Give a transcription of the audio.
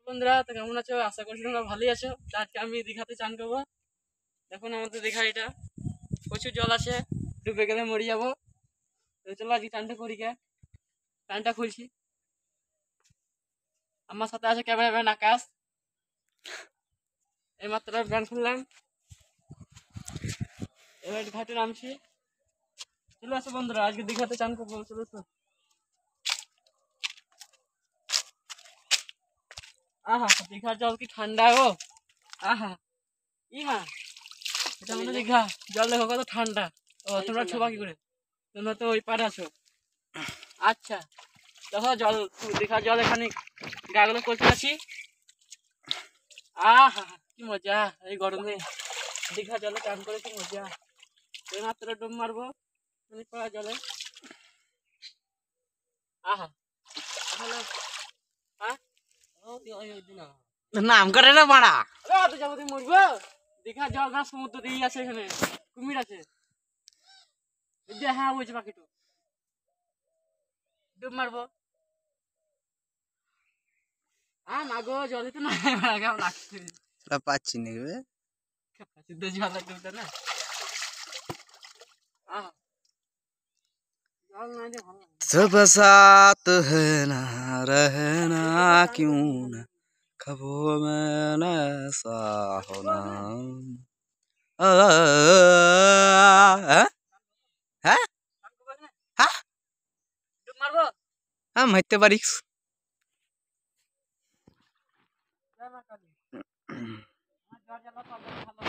বন্ধুরা, তো কেমন আছো? আশা করছি তোমরা ভালোই আছো। তো আজকে আমি দীঘাতে চান করবো। দেখুন আমাদের দীঘা, এটা প্রচুর জল আছে, ডুবে গেলে মরে যাবো। তো চলো আজকে চানটা করি। কে প্যান্টটা খুলছি। আমার সাথে আছে ক্যামেরাম্যান আকাশ। এইমাত্র প্যান্ট খুললাম, এবার ঘাটে নামছি। চলে আসো বন্ধুরা, আজকে দীঘাতে চান করবো, চলো তো। আহা, দীঘার জল কি ঠান্ডা গো! আহা, ইমা, এটা মনে হয় দীঘা। জল দেখো কত ঠান্ডা। ও, তোমরা ছোবা কি করে? তোমরা তো ওই পারে আছো। আচ্ছা, দেখো জল, দীঘার জল এখানে গাগুলো করতে আছি। আহা, কি মজা এই গরমে দীঘা জলে চান করে, কি মজা! এই মাত্র ডুব মারবো পাড়া জলে। আহা, তাহলে হ্যাঁ, নাম করে না বাড়া। অত যাবো তুমি মরবো। দীঘা জল না, সমুদ্র দিয়ে আছে, এখানে কুমির আছে। এই যে হ্যাঁ, ওই যে পাখিটা, ডুব মারবো। না গো, জলে তো না, কেমন লাগছে। পাচ্ছি নাকি বে? সিদ্ধ জল ডুবটা না। আহা, জল না যে ভালো লাগে। सब साथ है ना रहना क्यों ना खबों में न ऐसा होना। হ্যাঁ চান করবো এখানে? হ্যাঁ ডুব মারবো? হ্যাঁ মারতে পারিস। জয় মা কালী। আমার জ্বর জ্বালা তো অল্প ভালো।